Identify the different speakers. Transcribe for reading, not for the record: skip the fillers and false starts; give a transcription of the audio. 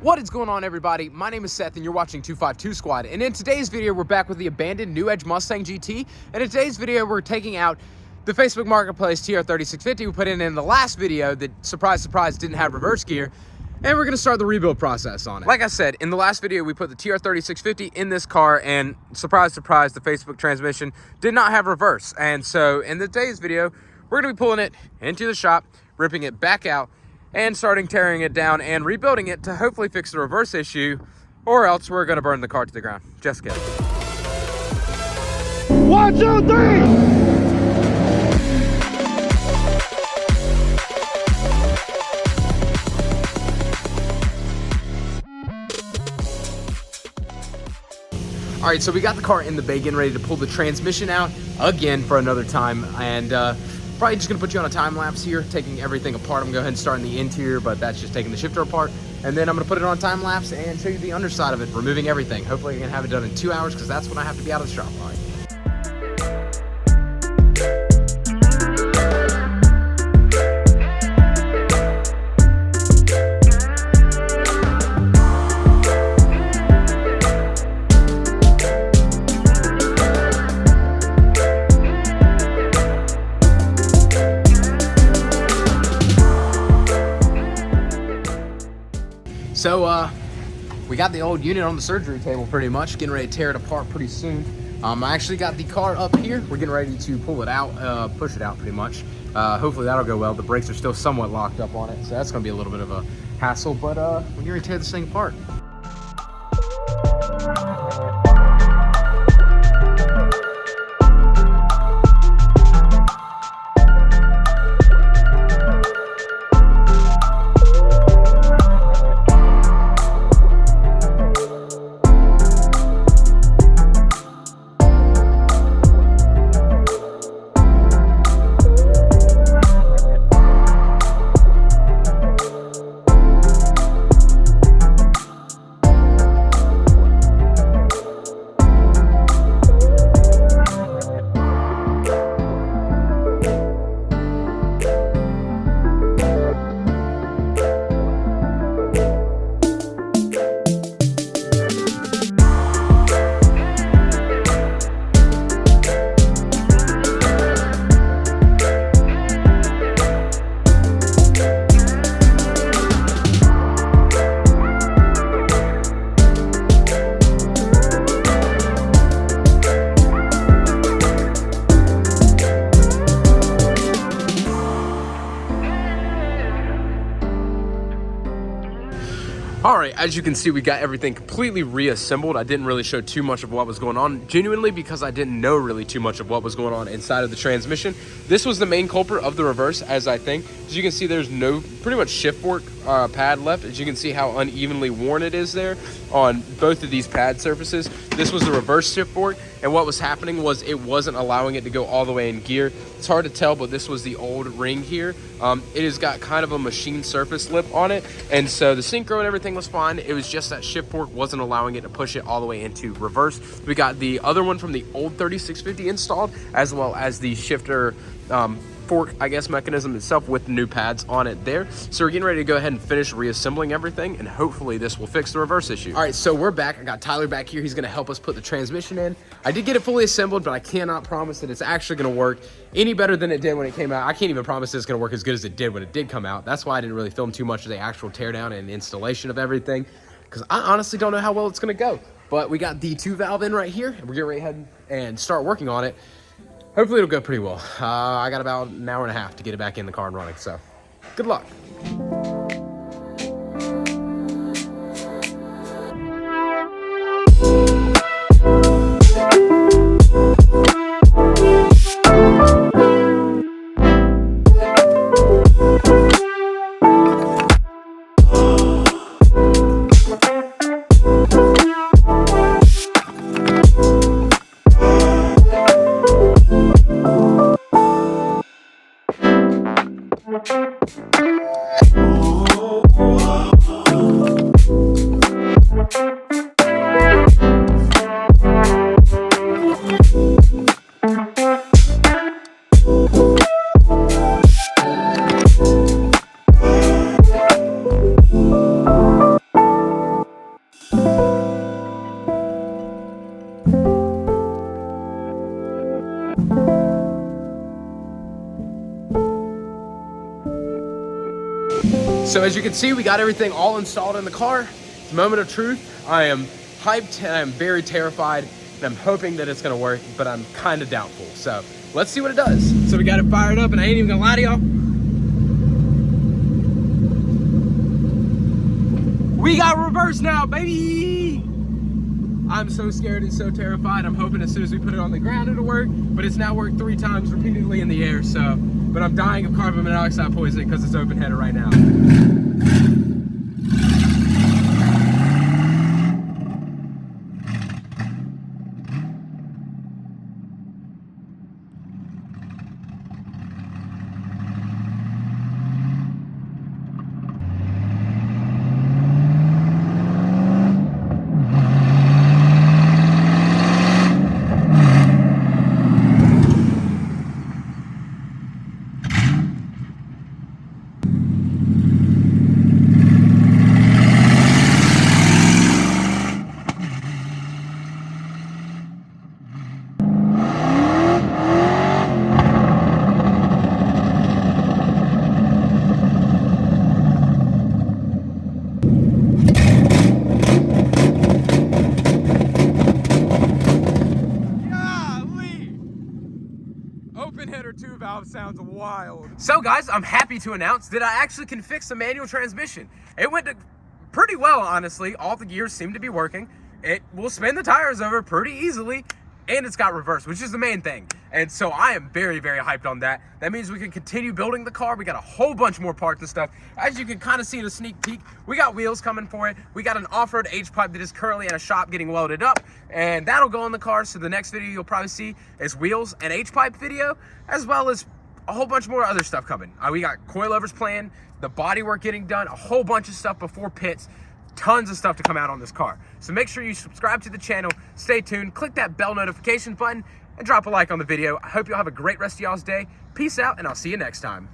Speaker 1: What is going on, everybody? My name is Seth and you're watching 252 Squad, and in today's video we're back with the abandoned New Edge Mustang GT, and in today's video we're taking out the Facebook Marketplace TR-3650 we put in the last video that, surprise surprise, didn't have reverse gear, and we're going to start the rebuild process on it. Like I said, in the last video we put the TR-3650 in this car, and surprise surprise, the Facebook transmission did not have reverse, and so in today's video we're going to be pulling it into the shop, ripping it back out, and starting tearing it down and rebuilding it to hopefully fix the reverse issue, or else we're gonna burn the car to the ground. Just kidding.
Speaker 2: 1, 2, 3!
Speaker 1: All right, so we got the car in the bay, getting ready to pull the transmission out again for another time, and probably just gonna put you on a time lapse here, taking everything apart. I'm gonna go ahead and start in the interior, but that's just taking the shifter apart. And then I'm gonna put it on time lapse and show you the underside of it, removing everything. Hopefully I can have it done in 2 hours, because that's when I have to be out of the shop. All right. So we got the old unit on the surgery table pretty much, getting ready to tear it apart pretty soon. I actually got the car up here. We're getting ready to pull it out, push it out pretty much. Hopefully that'll go well. The brakes are still somewhat locked up on it, so that's gonna be a little bit of a hassle, but we're getting ready to tear this thing apart. All right, as you can see, we got everything completely reassembled. I didn't really show too much of what was going on, genuinely because I didn't know really too much of what was going on inside of the transmission. This was the main culprit of the reverse, as I think. As you can see, there's no pretty much shift fork pad left. As you can see how unevenly worn it is there on both of these pad surfaces. This was the reverse shift fork, and what was happening was it wasn't allowing it to go all the way in gear. It's hard to tell, but this was the old ring here. It has got kind of a machine surface lip on it, and so the synchro and everything was fine. It was just that shift fork wasn't allowing it to push it all the way into reverse. We got the other one from the old 3650 installed, as well as the shifter fork, I guess, mechanism itself with the new pads on it there. So we're getting ready to go ahead and finish reassembling everything, and hopefully this will fix the reverse issue. All right, so we're back. I got Tyler back here. He's gonna help us put the transmission in. I did get it fully assembled, but I cannot promise that it's actually gonna work any better than it did when it came out. I can't even promise it's gonna work as good as it did when it did come out. That's why I didn't really film too much of the actual teardown and installation of everything, because I honestly don't know how well it's gonna go. But we got the 2 valve in right here, and we're getting ready to head and start working on it. Hopefully it'll go pretty well. I got about an hour and a half to get it back in the car and running, so good luck.
Speaker 2: Oh.
Speaker 1: So as you can see, we got everything all installed in the car. It's a moment of truth. I am hyped and I'm very terrified and I'm hoping that it's gonna work, but I'm kind of doubtful. So let's see what it does. So we got it fired up and I ain't even gonna lie to y'all. We got reverse now, baby! I'm so scared and so terrified. I'm hoping as soon as we put it on the ground it'll work, but it's now worked 3 times repeatedly in the air, so. But I'm dying of carbon monoxide poisoning because it's open-headed right now. Open header 2 valve sounds wild. So guys, I'm happy to announce that I actually can fix the manual transmission. It went pretty well, honestly. All the gears seem to be working. It will spin the tires over pretty easily, and it's got reverse, which is the main thing. And so I am very, very hyped on that. That means we can continue building the car. We got a whole bunch more parts and stuff. As you can kind of see in a sneak peek, we got wheels coming for it. We got an off-road H-pipe that is currently in a shop getting welded up, and that'll go in the car. So the next video you'll probably see is wheels and H-pipe video, as well as a whole bunch more other stuff coming. We got coilovers planned, the bodywork getting done, a whole bunch of stuff before pits. Tons of stuff to come out on this car. So make sure you subscribe to the channel, stay tuned, click that bell notification button, and drop a like on the video. I hope you'll have a great rest of y'all's day. Peace out, and I'll see you next time.